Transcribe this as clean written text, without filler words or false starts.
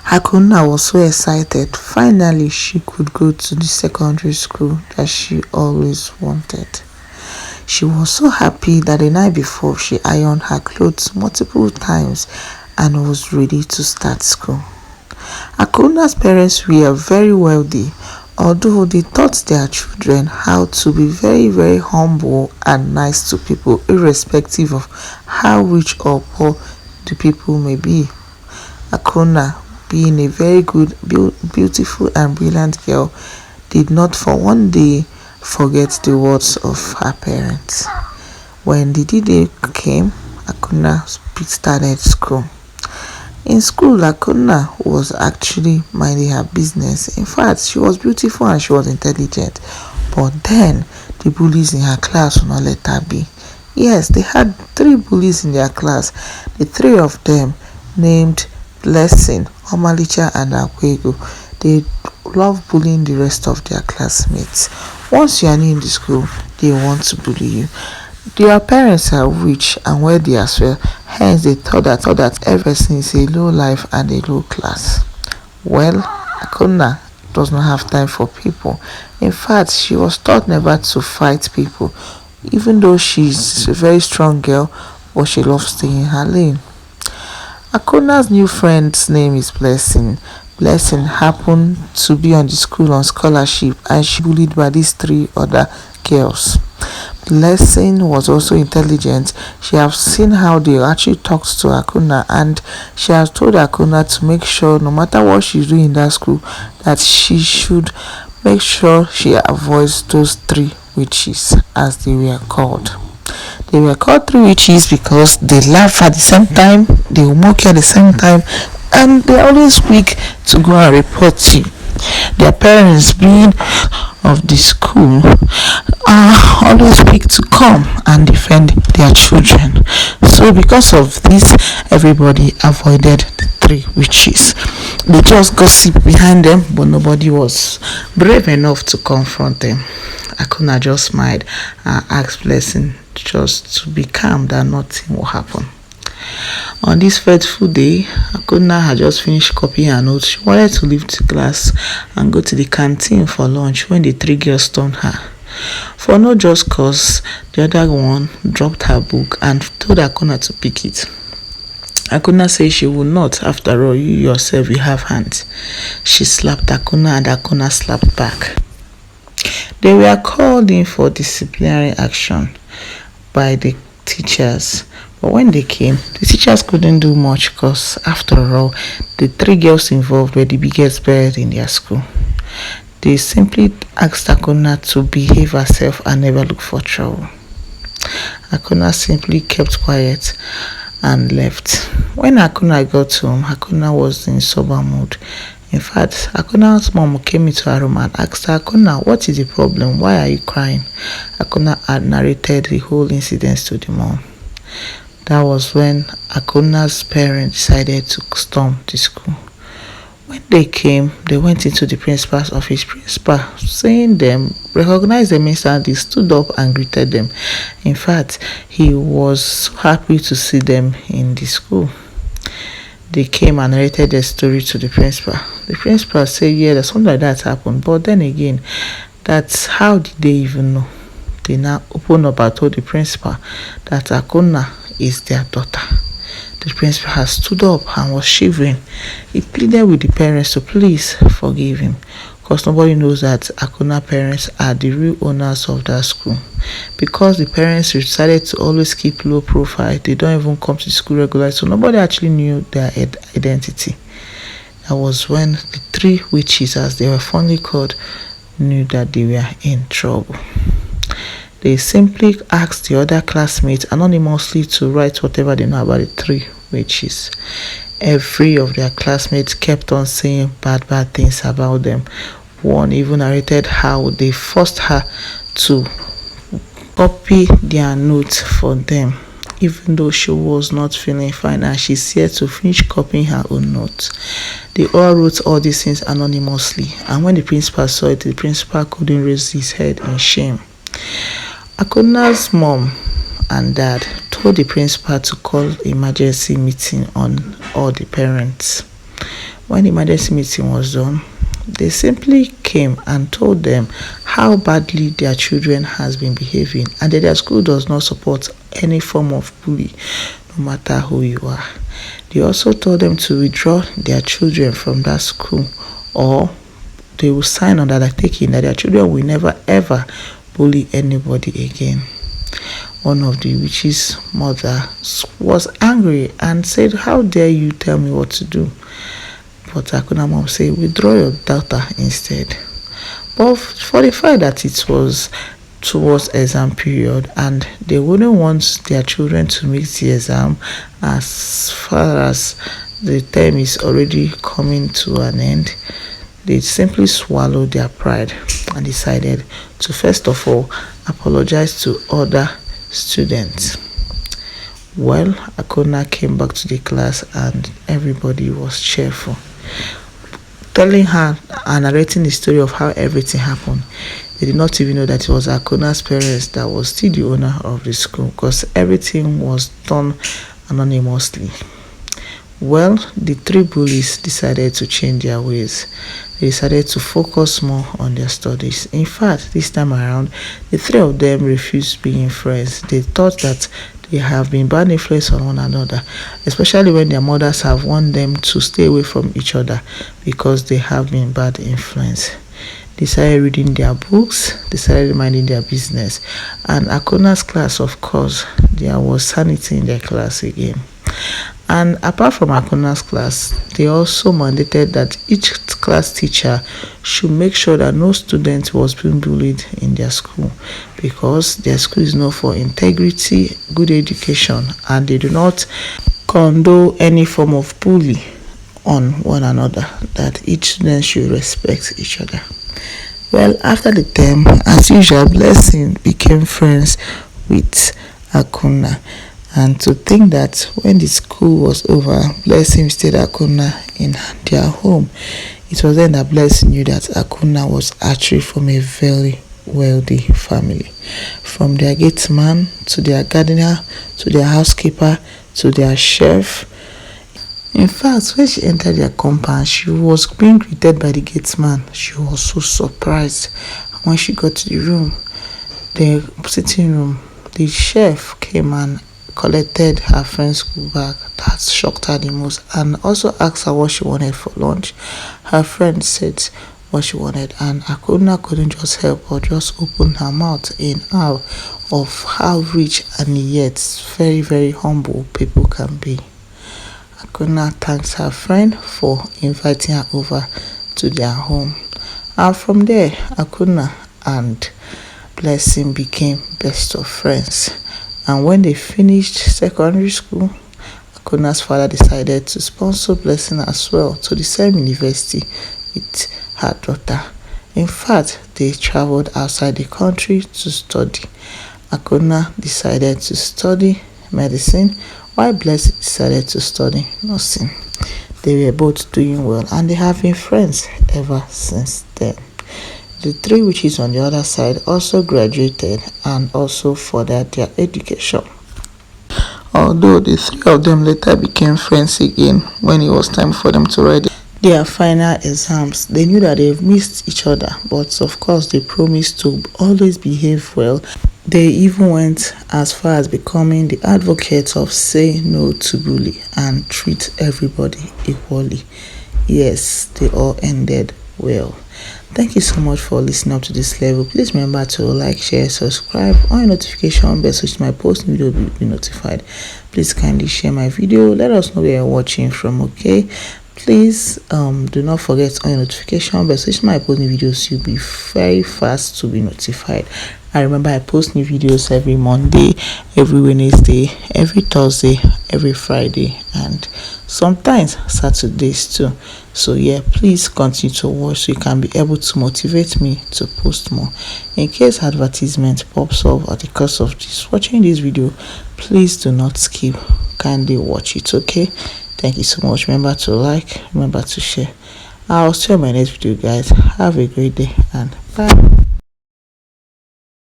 Akuna was so excited. Finally, she could go to the secondary school that she always wanted. She was so happy that the night before she ironed her clothes multiple times and was ready to start school. Akuna's parents were very wealthy, although they taught their children how to be very, very humble and nice to people, irrespective of how rich or poor the people may be. Akuna, being a very good, beautiful and brilliant girl, did not for one day forget the words of her parents. When the D-Day came, Akuna started school. In school, Akuna was actually minding her business. In fact, she was beautiful and she was intelligent. But then, the bullies in her class would not let her be. Yes, they had 3 bullies in their class. The 3 of them, named Blessing, Omalicha and Akwego, they love bullying the rest of their classmates. Once you are new in the school, they want to bully you. Their parents are rich and wealthy as well, hence they thought that every person is a low life and a low class. Well, Akuna does not have time for people. In fact, she was taught never to fight people, even though she's a very strong girl, but she loves staying in her lane. Akuna's new friend's name is Blessing. Blessing happened to be on the school on scholarship and she bullied by these 3 other girls. Blessing was also intelligent. She has seen how they actually talked to Akuna and she has told Akuna to make sure no matter what she's doing in that school that she should make sure she avoids those 3 witches as they were called. They were called 3 witches because they laugh at the same time, they will mock you at the same time, and they always quick to go and report you. Their parents, being of the school, are always quick to come and defend their children. So because of this, everybody avoided the 3 witches. They just gossip behind them, but nobody was brave enough to confront them. Akuna just smiled and asked Blessing just to be calm that nothing will happen. On this fateful day, Akuna had just finished copying her notes. She wanted to leave the class and go to the canteen for lunch when the 3 girls stormed her. For no just cause, the other one dropped her book and told Akuna to pick it. Akuna said she would not. After all, you yourself, you have hands. She slapped Akuna and Akuna slapped back. They were called in for disciplinary action by the teachers. But when they came, the teachers couldn't do much because, after all, the 3 girls involved were the biggest bird in their school. They simply asked Akuna to behave herself and never look for trouble. Akuna simply kept quiet and left. When Akuna got home, Akuna was in sober mood. In fact, Akuna's mom came into her room and asked her, Akuna, what is the problem? Why are you crying? Akuna had narrated the whole incident to the mom. That was when Akuna's parents decided to storm the school. When they came, they went into the principal's office. Principal, seeing them, recognized them instantly, stood up and greeted them. In fact, he was so happy to see them in the school. They came and narrated their story to the principal. The principal said, yeah, there's something like that happened. But then again, that's how did they even know? They now opened up and told the principal that Akuna is their daughter. The principal has stood up and was shivering. He pleaded with the parents to please forgive him, because nobody knows that Akuna parents are the real owners of that school. Because the parents decided to always keep low profile, they don't even come to school regularly, so nobody actually knew their identity. That was when the 3 witches, as they were fondly called, knew that they were in trouble. They simply asked the other classmates anonymously to write whatever they know about the 3 witches. Every of their classmates kept on saying bad things about them. One even narrated how they forced her to copy their notes for them, even though she was not feeling fine and she's here to finish copying her own notes. They all wrote all these things anonymously, and when the principal saw it, the principal couldn't raise his head in shame. Akuna's mom and dad told the principal to call emergency meeting on all the parents. When the emergency meeting was done, they simply came and told them how badly their children has been behaving and that their school does not support any form of bully, no matter who you are. They also told them to withdraw their children from that school, or they will sign on undertaking that their children will never ever bully anybody again. One of the witch's mother was angry and said, "How dare you tell me what to do?" But Akuna mom said, "Withdraw your daughter instead." But for the fact that it was towards exam period and they wouldn't want their children to make the exam as far as the term is already coming to an end, they simply swallowed their pride and decided to first of all apologize to other students. Well, Akuna came back to the class and everybody was cheerful, telling her and narrating the story of how everything happened. They did not even know that it was Akuna's parents that was still the owner of the school, because everything was done anonymously. Well, the three bullies decided to change their ways. They decided to focus more on their studies. In fact, this time around, the three of them refused being friends. They thought that they have been bad influence on one another, especially when their mothers have warned them to stay away from each other because they have been bad influence. They started reading their books, they started minding their business. And Akuna's class, of course, there was sanity in their class again. And apart from Akuna's class, they also mandated that each class teacher should make sure that no student was being bullied in their school, because their school is known for integrity, good education, and they do not condone any form of bully on one another, that each student should respect each other. Well, after the term, as usual, Blessing became friends with Akuna. And to think that when the school was over, Blessing stayed Akuna in their home. It was then that Blessing knew that Akuna was actually from a very wealthy family. From their gate man, to their gardener, to their housekeeper, to their chef. In fact, when she entered their compound, she was being greeted by the gate man. She was so surprised. When she got to the room, the sitting room, the chef came and collected her friend's school bag. That shocked her the most, and also asked her what she wanted for lunch. Her friend said what she wanted, and Akuna couldn't just help but just open her mouth in awe of how rich and yet very, very humble people can be. Akuna thanks her friend for inviting her over to their home. And from there, Akuna and Blessing became best of friends. And when they finished secondary school, Akuna's father decided to sponsor Blessing as well to the same university with her daughter. In fact, they traveled outside the country to study. Akuna decided to study medicine, while Blessing decided to study nursing. They were both doing well, and they have been friends ever since then. The three witches on the other side also graduated and also furthered their education. Although the three of them later became friends again when it was time for them to write their final exams. They knew that they've missed each other, but of course they promised to always behave well. They even went as far as becoming the advocates of say no to bully and treat everybody equally. Yes, they all ended well. Thank you so much for listening up to this level. Please remember to like, share, subscribe, on your notification bell so that my post video will be notified. Please kindly share my video. Let us know where you're watching from, okay? Please do not forget on your notification bell so that my post new videos you'll be very fast to be notified. I remember I post new videos every Monday, every Wednesday, every Thursday, every Friday, and sometimes Saturdays too. So yeah, please continue to watch so you can be able to motivate me to post more. In case advertisement pops up at the course of this watching this video, please do not skip. Kindly watch it, okay? Thank you so much. Remember to like, remember to share. I'll see you in my next video, guys. Have a great day and bye.